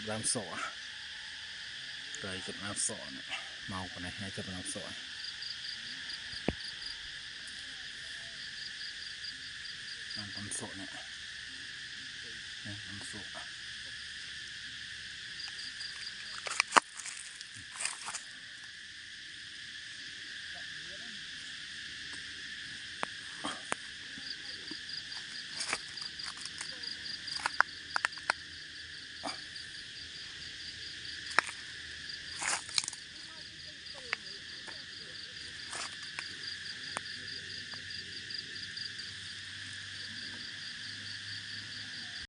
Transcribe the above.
làm sọ rồi chụp làm sọ này màu của này hay chụp làm sọ làm con sọ này làm sọ